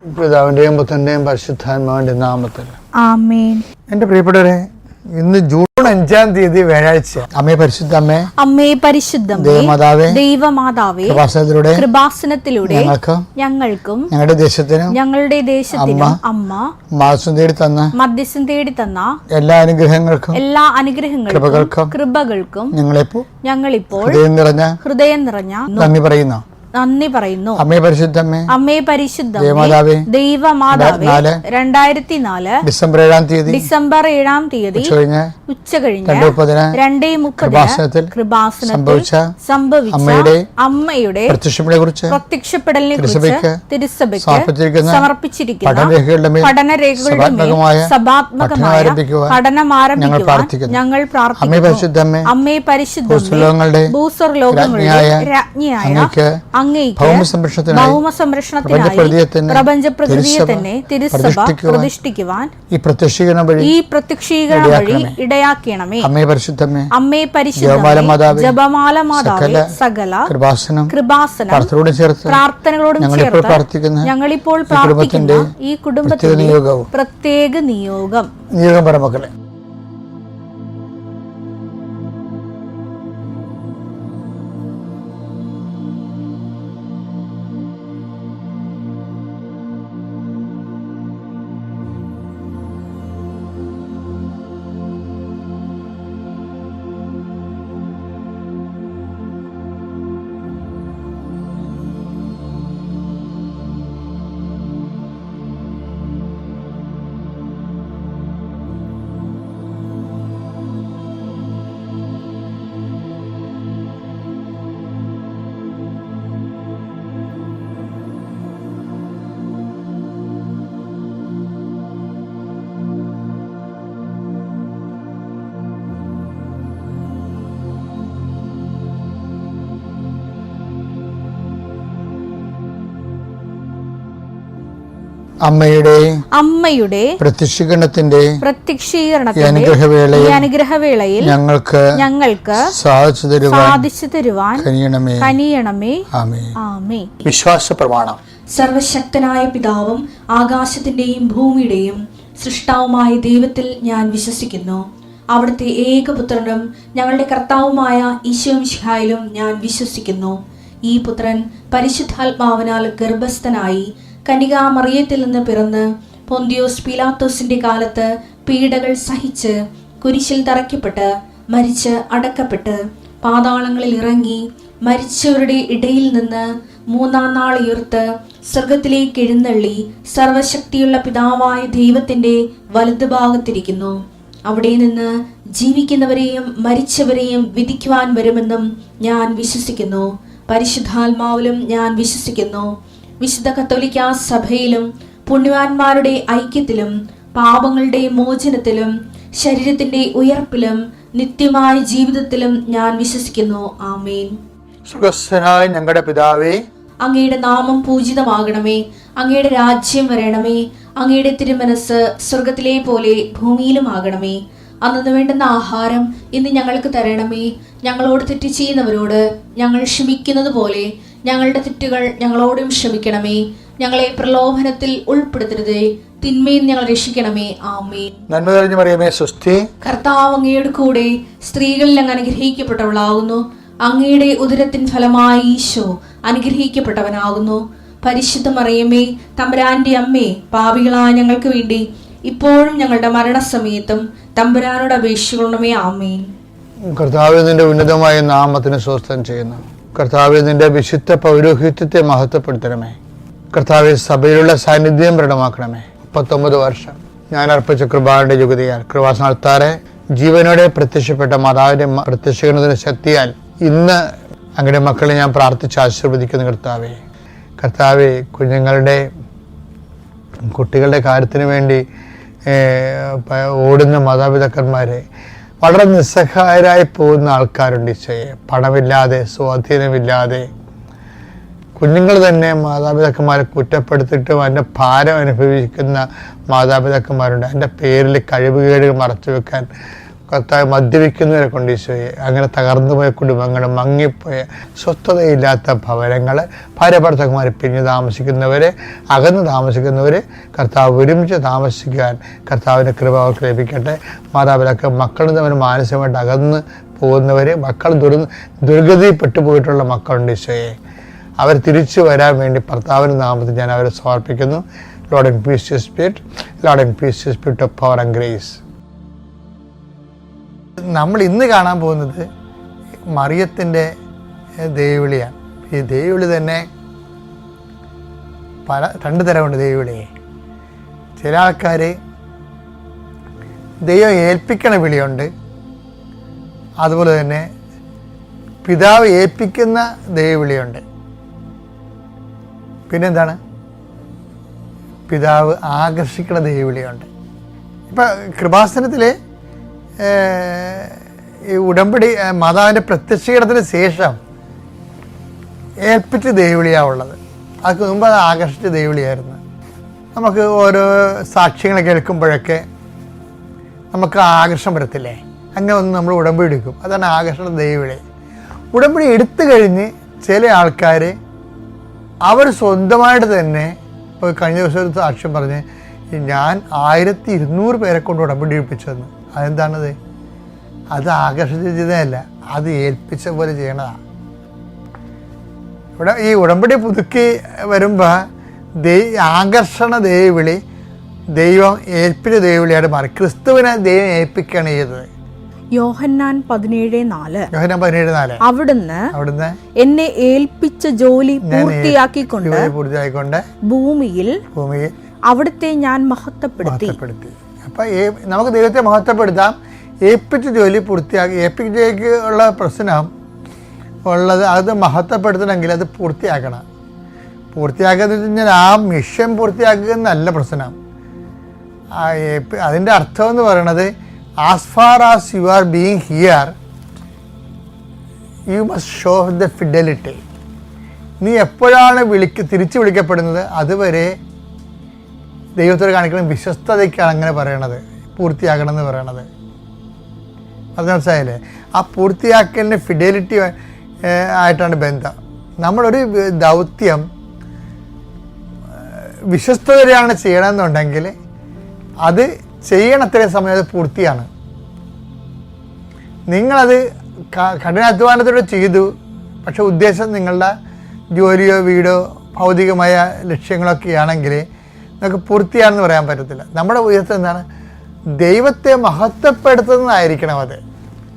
പിതാവിന്റെയും പുത്രന്റെയും പരിശുദ്ധാത്മാവിന്റെ നാമത്തിൽ ആമേൻ. എന്റെ പ്രിയപ്പെട്ടവരെ, ഇന്ന് ജൂൺ 5-ാം തീയതി വ്യാഴാഴ്ച. അമ്മേ പരിശുദ്ധമ്മേ, അമ്മേ പരിശുദ്ധമേ, ദൈവമാതാവേ, ദൈവമാതാവേ, കൃപാസനത്തിലൂടെ ഞങ്ങൾക്കും ഞങ്ങളുടെ ദേശത്തിനും അമ്മ മധ്യസ്ഥം തേടി തന്ന എല്ലാ അനുഗ്രഹങ്ങൾക്കും കൃപകൾക്കും ഞങ്ങളിപ്പോൾ ഹൃദയം നിറഞ്ഞ നന്ദി പറയുന്നു. അമ്മേ പരിശുദ്ധമേ, ദൈവമാതാവേ, 2004 ഡിസംബർ 7-ാം തീയതി ഉച്ചകഴിഞ്ഞ് 2:30 കൃപാസനത്തിൽ സംഭവിച്ച അമ്മയുടെ പ്രത്യക്ഷപ്പെടലിനെ കുറിച്ച് തിരുസഭയ്ക്ക് സമർപ്പിച്ചിരിക്കുന്ന പഠനരേഖകളുടെ മേൽ സഭാത്മകമായ പഠനം ആരംഭിക്കുവാൻ ഞങ്ങൾ പ്രാർത്ഥിക്കുന്നു. അമ്മേ പരിശുദ്ധമേ, ഭൂസ്വർലോകങ്ങളുടെ രാജ്ഞിയായ അങ്ങേയ്ക്ക് ഭൗമസംരക്ഷണത്തിനായി പ്രപഞ്ചപ്രകൃതിയെ തന്നെ തിരുസഭ പ്രതിഷ്ഠിക്കുവാൻ ഈ പ്രത്യക്ഷീകരണ വഴി ഇടയാക്കണമേ. അമ്മേ പരിശുദ്ധമേ, ജപമാല മാതാവേ, സകല കൃപാസനം പ്രാർത്ഥനകളോടും ചേർത്ത് ഞങ്ങളിപ്പോൾ പ്രാർത്ഥിക്കുന്ന ഈ കുടുംബത്തിന്റെ പ്രത്യേക നിയോഗം. മക്കളെ, അമ്മയുടെ പ്രത്യക്ഷീകരണത്തിന്റെ അനുഗ്രഹവേളയിൽ ഞങ്ങൾക്ക് സാധിച്ചു തരുവാൻ കനിയണമേ. ആമേൻ. വിശ്വാസ പ്രമാണം. സർവശക്തനായ പിതാവും ആകാശത്തിന്റെയും ഭൂമിയുടെയും സൃഷ്ടാവുമായ ദൈവത്തിൽ ഞാൻ വിശ്വസിക്കുന്നു. അവിടുത്തെ ഏകപുത്രനും ഞങ്ങളുടെ കർത്താവുമായ ഈശോമിശിഹായിലും ഞാൻ വിശ്വസിക്കുന്നു. ഈ പുത്രൻ പരിശുദ്ധാത്മാവിനാൽ ഗർഭസ്ഥനായി കന്യകാമറിയത്തിൽ നിന്ന് പിറന്ന് പൊന്തിയോസ് പീലാത്തോസിന്റെ കാലത്ത് പീഡകൾ സഹിച്ച് കുരിശിൽ തറയ്ക്കപ്പെട്ട് മരിച്ച് അടക്കപ്പെട്ട് പാതാളങ്ങളിൽ ഇറങ്ങി മരിച്ചവരുടെ ഇടയിൽ നിന്ന് 3-ാം നാൾ ഉയർത്ത് സ്വർഗത്തിലേക്ക് എഴുന്നള്ളി സർവശക്തിയുള്ള പിതാവായ ദൈവത്തിന്റെ വലതുഭാഗത്തിരിക്കുന്നു. അവിടെ നിന്ന് ജീവിക്കുന്നവരെയും മരിച്ചവരെയും വിധിക്കുവാൻ വരുമെന്നും ഞാൻ വിശ്വസിക്കുന്നു. പരിശുദ്ധാത്മാവിലും ഞാൻ വിശ്വസിക്കുന്നു. വിശുദ്ധ കത്തോലിക്കാ സഭയിലും പുണ്യവാന്മാരുടെ ഐക്യത്തിലും പാപങ്ങളുടെ മോചനത്തിലും ശരീരത്തിന്റെ ഉയർപ്പിലും നിത്യമായ ജീവിതത്തിലും ഞാൻ വിശ്വസിക്കുന്നു. ആമേൻ. സ്വർഗ്ഗസ്ഥനായ ഞങ്ങളുടെ പിതാവേ, അങ്ങയുടെ നാമം പൂജിതമാകണമേ. അങ്ങയുടെ രാജ്യം വരണമേ. അങ്ങയുടെ തിരുമനസ് സ്വർഗത്തിലെ പോലെ ഭൂമിയിലും ആകണമേ. അന്നു വേണ്ടുന്ന ആഹാരം ഇന്ന് ഞങ്ങൾക്ക് തരണമേ. ഞങ്ങളോട് തെറ്റ് ചെയ്യുന്നവരോട് ഞങ്ങൾ ക്ഷമിക്കുന്നത് പോലെ ഞങ്ങളുടെ തെറ്റുകൾ ഞങ്ങളോടും ക്ഷമിക്കണമേ. ഞങ്ങളെ പ്രലോഭനത്തിൽ ഉൾപ്പെടുത്തരുതേ, തിന്മയിൽ ഞങ്ങൾ രക്ഷിക്കണമേ. ആമേൻ. നന്മ നിറഞ്ഞ മറിയമേ, സ്വസ്തി. കർത്താവ് അങ്ങയുടെ കൂടെ സ്ത്രീകളിൽ അങ്ങ് അനുഗ്രഹിക്കപ്പെട്ടവളാകുന്നു. അങ്ങയുടെ ഉദരത്തിൻ ഫലമായി ഈശോ അനുഗ്രഹിക്കപ്പെട്ടവനാകുന്നു. പരിശുദ്ധ മറിയമേ, തമ്പുരാന്റെ അമ്മേ, പാപികളായ ഞങ്ങൾക്ക് വേണ്ടി ഇപ്പോഴും ഞങ്ങളുടെ മരണസമയത്തും തമ്പുരാനോട് അപേക്ഷിക്കണമേ. ആമേൻ. കർത്താവേ, നിന്റെ ഉന്നതമായ നാമത്തിന് സ്വസ്ഥം ചെയ്യുന്നു. കർത്താവേ, നിന്റെ വിശുദ്ധ പൗരോഹിത്യത്തെ മഹത്വപ്പെടുത്തണമേ. കർത്താവേ, സഭയിലുള്ള സാന്നിധ്യം പ്രകടമാക്കണമേ. 39 വർഷം ഞാൻ അർപ്പിച്ച കൃപാന്റെ യുഗതിയാൽ കൃപാസനത്താറെ ജീവനോടെ പ്രത്യക്ഷപ്പെട്ട മാതാവിന്റെ പ്രത്യക്ഷീകരണത്തിന്റെ ശക്തിയാൽ ഇന്ന് അങ്ങയുടെ മക്കളെ ഞാൻ പ്രാർത്ഥിച്ച് ആശീർവദിക്കുന്നു. കർത്താവേ, കുട്ടികളുടെ കാര്യത്തിന് വേണ്ടി ഓടുന്ന മാതാപിതാക്കന്മാരെ, വളരെ നിസ്സഹായരായി പോകുന്ന ആൾക്കാരുണ്ട്. ഈശോയെ, പണമില്ലാതെ സ്വാധീനമില്ലാതെ കുഞ്ഞുങ്ങൾ തന്നെ മാതാപിതാക്കന്മാരെ കുറ്റപ്പെടുത്തിയിട്ടും അതിൻ്റെ ഭാരം അനുഭവിക്കുന്ന മാതാപിതാക്കന്മാരുണ്ട്. അതിൻ്റെ പേരിൽ കഴിവുകേടുകൾ മറച്ചു വെക്കാൻ കർത്താവ് മദ്യപിക്കുന്നവരെ കൊണ്ട് ഈശോയെ, അങ്ങനെ തകർന്നുപോയ കുടുംബങ്ങൾ, മങ്ങിപ്പോയ സ്വസ്ഥതയില്ലാത്ത ഭവനങ്ങൾ, ഭാര്യഭർത്താക്കന്മാർ പിരിഞ്ഞ് താമസിക്കുന്നവരെ, അകന്ന് താമസിക്കുന്നവരെ കർത്താവ് ഒരുമിച്ച് താമസിക്കാൻ കർത്താവിൻ്റെ കൃപ അവർക്ക് ലഭിക്കട്ടെ. മാതാപിതാക്കൾ മക്കളും തമ്മിൽ മാനസികമായിട്ട് അകന്ന് പോകുന്നവർ, മക്കൾ ദുർഗതിപ്പെട്ടു പോയിട്ടുള്ള മക്കളുണ്ട് ഈശോയെ, അവർ തിരിച്ചു വരാൻ വേണ്ടി കർത്താവിൻ്റെ നാമത്തിൽ ഞാൻ അവരെ സമർപ്പിക്കുന്നു. Lord, increase your spirit. Lord, increase your spirit of power and grace. നമ്മൾ ഇന്ന് കാണാൻ പോകുന്നത് മറിയത്തിൻ്റെ ദൈവവിളിയാണ്. ഈ ദൈവവിളി തന്നെ രണ്ട് തരമുണ്ട് ദൈവവിളിയെ. ചില ആൾക്കാർ ദൈവം ഏൽപ്പിക്കണ വിളിയുണ്ട്, അതുപോലെ തന്നെ പിതാവ് ഏൽപ്പിക്കുന്ന ദൈവവിളിയുണ്ട്. പിന്നെന്താണ്? പിതാവ് ആകർഷിക്കുന്ന ദൈവവിളിയുണ്ട്. ഇപ്പം കൃപാസനത്തിൽ ഈ ഉടമ്പടി മാതാവിൻ്റെ പ്രത്യക്ഷീകരണത്തിന് ശേഷം ഏൽപ്പിച്ച ദൈവവിളിയാണുള്ളത്. അതിന് മുമ്പ് അത് ആകർഷിച്ച ദൈവവിളിയായിരുന്നു. നമുക്ക് ഓരോ സാക്ഷ്യങ്ങൾ കേൾക്കുമ്പോഴൊക്കെ നമുക്ക് ആകർഷണം വരത്തില്ലേ? അങ്ങനെ ഒന്ന് നമ്മൾ ഉടമ്പടി എടുക്കും. അതാണ് ആകർഷണ ദൈവവിളി. ഉടമ്പടി എടുത്തു കഴിഞ്ഞ് ചില ആൾക്കാർ അവർ സ്വന്തമായിട്ട് തന്നെ, ഇപ്പോൾ കഴിഞ്ഞ ദിവസം ഒരു സാക്ഷ്യം പറഞ്ഞ്, ഞാൻ 1200 പേരെ കൊണ്ട് ഉടമ്പടി എടുപ്പിച്ചതെന്ന്. അതെന്താണത്? അത് ആകർഷിച്ചതല്ല, അത് ഏൽപ്പിച്ച പോലെ ചെയ്യണതാണ്. ഇവിടെ ഈ ഉടമ്പടി പുതുക്കി വരുമ്പോൾ ആകർഷണ ദൈവവിളി ദൈവം ഏൽപ്പിച്ച ദൈവവിളിയാണ് മാറി. ക്രിസ്തുവിനെ ദൈവം ഏൽപ്പിക്കുകയാണ് ചെയ്തത്. യോഹന്നാൻ 17:4 അവിടുന്ന് എന്നെ ഏൽപ്പിച്ച ജോലി പൂർത്തിയാക്കിക്കൊണ്ട് ഭൂമിയിൽ അവിടുത്തെ ഞാൻ മഹത്വപ്പെടുത്തി. അപ്പൊ നമുക്ക് ദൈവത്തെ മഹത്വപ്പെടുത്താം. ഏൽപ്പിച്ച ജോലി പൂർത്തിയാക്കി. ഏൽപ്പിച്ചേക്ക് ഉള്ള പ്രശ്നം ഉള്ളത് അത് മഹത്വപ്പെടുത്തണമെങ്കിൽ അത് പൂർത്തിയാക്കണം. പൂർത്തിയാക്കുക കഴിഞ്ഞാൽ ആ മിഷൻ പൂർത്തിയാക്കുക എന്നല്ല പ്രശ്നം. അതിൻ്റെ അർത്ഥം എന്ന് പറയണത്, as far as you are being here, you must show the fidelity. നീ എപ്പോഴാണ് തിരിച്ചു വിളിക്കപ്പെടുന്നത് അതുവരെ ദൈവത്തോട് കാണിക്കുന്ന വിശ്വസ്തതയ്ക്കാണ് അങ്ങനെ പറയണത്, പൂർത്തിയാക്കണം എന്ന് പറയണത്. അത് മനസ്സിലായില്ലേ? ആ പൂർത്തിയാക്കലിന് ഫിഡലിറ്റി ആയിട്ടാണ് ബന്ധം. നമ്മളൊരു ദൗത്യം വിശ്വസ്തതയാണ് ചെയ്യണമെന്നുണ്ടെങ്കിൽ അത് ചെയ്യണത്രയും സമയം അത് പൂർത്തിയാണ്. നിങ്ങളത് കഠിനാധ്വാനത്തോടെ ചെയ്തു, പക്ഷെ ഉദ്ദേശം നിങ്ങളുടെ ജോലിയോ വീടോ ഭൗതികമായ ലക്ഷ്യങ്ങളൊക്കെ ആണെങ്കിൽ നമുക്ക് പൂർത്തിയാണെന്ന് പറയാൻ പറ്റത്തില്ല. നമ്മുടെ ഉദ്ദേശം എന്താണ്? ദൈവത്തെ മഹത്വപ്പെടുത്തുന്നതായിരിക്കണം അത്.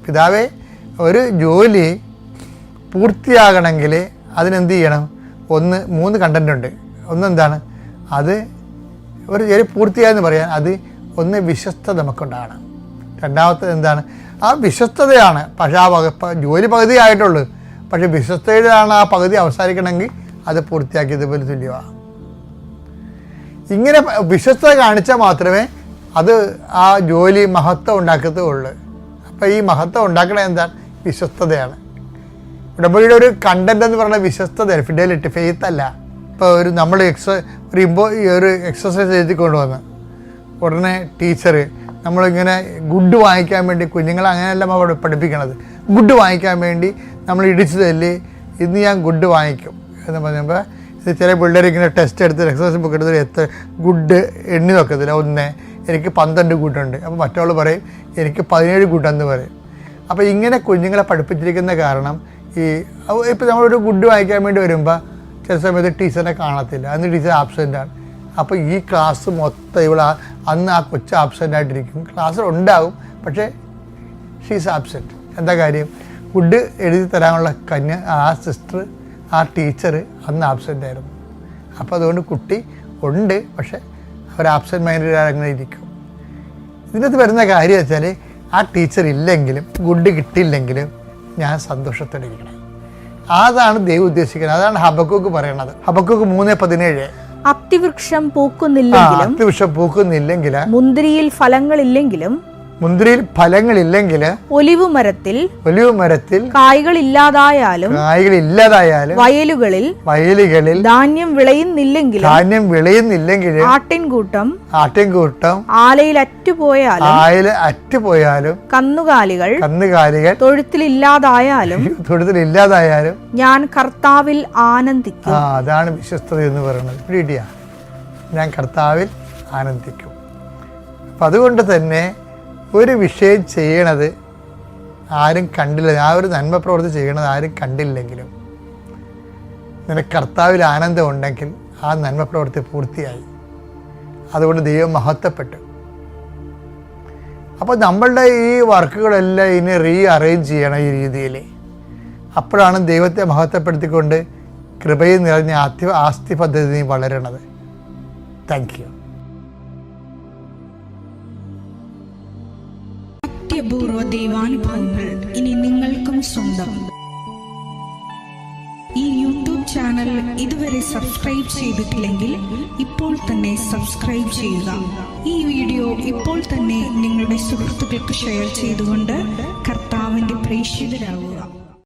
പിതാവേ, ഒരു ജോലി പൂർത്തിയാകണമെങ്കിൽ അതിനെന്ത് ചെയ്യണം? 3 കണ്ടൻ്റ് ഉണ്ട്. ഒന്നെന്താണ്? അത് ഒരു ജോലി പൂർത്തിയായെന്ന് പറയാൻ അത് ഒന്ന് വിശ്വസ്തത നമുക്കുണ്ടാകണം. രണ്ടാമത്തേത് എന്താണ്? ആ വിശ്വസ്തതയാണ്. പക്ഷേ ആ ജോലി പകുതി ആയിട്ടുള്ളൂ, പക്ഷേ വിശ്വസ്തതയിലാണ് ആ പകുതി അവസാനിക്കണമെങ്കിൽ അത് പൂർത്തിയാക്കിയതുപോലെ തുല്യമാണ്. ഇങ്ങനെ വിശ്വസ്തത കാണിച്ചാൽ മാത്രമേ അത് ആ ജോലി മഹത്വം ഉണ്ടാക്കത്തുള്ളൂ. അപ്പോൾ ഈ മഹത്വം ഉണ്ടാക്കണത് എന്താണ്? വിശ്വസ്തതയാണ്. ഉടമ്പടിയുടെ ഒരു കണ്ടന്റ് എന്ന് പറയുന്നത് വിശ്വസ്തതയാണ്, ഫിഡലിറ്റി, ഫെയ്ത്ത് അല്ല. ഇപ്പോൾ നമ്മൾ ഒരു എക്സസൈസ് എഴുതി കൊണ്ടുവന്ന് ഉടനെ ടീച്ചർ നമ്മളിങ്ങനെ ഗുഡ് വാങ്ങിക്കാൻ വേണ്ടി, കുഞ്ഞുങ്ങളെ അങ്ങനെയല്ല അവിടെ പഠിപ്പിക്കണത്, ഗുഡ് വാങ്ങിക്കാൻ വേണ്ടി നമ്മൾ ഇടിച്ചു തല്ലി ഇന്ന് ഞാൻ ഗുഡ് വാങ്ങിക്കും എന്ന് പറഞ്ഞപ്പോൾ ഇത് ചില പിള്ളേർ ഇങ്ങനെ ടെസ്റ്റ് എടുത്ത് എക്സസൈസ് ബുക്ക് എടുത്ത് എത്ര ഗുഡ് എണ്ണി നോക്കത്തില്ല. എനിക്ക് 12 ഗുഡുണ്ട്. അപ്പോൾ മറ്റവൾ പറയും എനിക്ക് 17 ഗുഡെന്ന് പറയും. അപ്പോൾ ഇങ്ങനെ കുഞ്ഞുങ്ങളെ പഠിപ്പിച്ചിരിക്കുന്ന കാരണം ഇപ്പോൾ നമ്മളൊരു ഗുഡ് വാങ്ങിക്കാൻ വേണ്ടി വരുമ്പോൾ ചില സമയത്ത് ടീച്ചറിനെ കാണത്തില്ല, അന്ന് ടീച്ചർ ആബ്സെൻ്റാണ്. അപ്പോൾ ഈ ക്ലാസ് മൊത്തം അന്ന് ആ കൊച്ചു ആബ്സെൻ്റായിട്ടിരിക്കും. ക്ലാസ്സിൽ ഉണ്ടാവും, പക്ഷേ ഷീസ് ആബ്സെൻറ്റ്. എന്താ കാര്യം? ഗുഡ് എഴുതി തരാനുള്ള ആ സിസ്റ്റർ, ആ ടീച്ചർ അന്ന് ആബ്സെൻ്റ് ആയിരുന്നു. അപ്പോൾ അതുകൊണ്ട് കുട്ടി ഉണ്ട്, പക്ഷേ അവർ ആബ്സെൻറ്റ് മൈൻഡഡ് അങ്ങനെ ഇരിക്കും. ഇതിനകത്ത് വരുന്ന കാര്യം വെച്ചാൽ ആ ടീച്ചർ ഇല്ലെങ്കിലും ഗുഡ് കിട്ടിയില്ലെങ്കിലും ഞാൻ സന്തോഷത്തോടെ ഇരിക്കണം. അതാണ് ദൈവം ഉദ്ദേശിക്കുന്നത്. അതാണ് ഹബക്കൂക്ക് പറയണത്. ഹബക്കൂക്ക് 3:17 അത്തിവൃക്ഷം പൂക്കുന്നില്ലെങ്കിലും മുന്തിരിയിൽ ഫലങ്ങളില്ലെങ്കിലും മുന്തിരിയിൽ ഫലങ്ങളില്ലെങ്കിൽ ഒലിവ് മരത്തിൽ കായ്കളില്ലാതായാലും വയലുകളിൽ ധാന്യം വിളയുന്നില്ലെങ്കിൽ ആട്ടിൻകൂട്ടം ആലയിൽ അറ്റുപോയാലും കന്നുകാലികൾ തൊഴുത്തിലില്ലാതായാലും ഞാൻ കർത്താവിൽ ആനന്ദിക്കും. അതാണ് വിശ്വസ്തത എന്ന് പറയുന്നത്. ഞാൻ കർത്താവിൽ ആനന്ദിക്കും. അപ്പം അതുകൊണ്ട് തന്നെ ഒരു വിഷയം ചെയ്യണത് ആരും കണ്ടില്ല, ആ ഒരു നന്മ പ്രവൃത്തി ചെയ്യണത് ആരും കണ്ടില്ലെങ്കിലും നിനക്ക് കർത്താവിൽ ആനന്ദം ഉണ്ടെങ്കിൽ ആ നന്മ പ്രവൃത്തി പൂർത്തിയായി. അതുകൊണ്ട് ദൈവം മഹത്വപ്പെട്ടു. അപ്പോൾ നമ്മളുടെ ഈ വർക്കുകളെല്ലാം ഇനി അറേഞ്ച് ചെയ്യണം ഈ രീതിയിൽ. അപ്പോഴാണ് ദൈവത്തെ മഹത്വപ്പെടുത്തിക്കൊണ്ട് കൃപയിൽ നിറഞ്ഞ ആസ്തി പദ്ധതി വളരണത്. Thank you. അത്യപൂർവ ദൈവാനുഭവങ്ങൾ ഇനി നിങ്ങൾക്കും സ്വന്തം. ഈ യൂട്യൂബ് ചാനൽ ഇതുവരെ സബ്സ്ക്രൈബ് ചെയ്തിട്ടില്ലെങ്കിൽ ഇപ്പോൾ തന്നെ സബ്സ്ക്രൈബ് ചെയ്യുക. ഈ വീഡിയോ ഇപ്പോൾ തന്നെ നിങ്ങളുടെ സുഹൃത്തുക്കൾക്ക് ഷെയർ ചെയ്തുകൊണ്ട് കർത്താവിൻ്റെ പ്രേക്ഷിതരാകുക.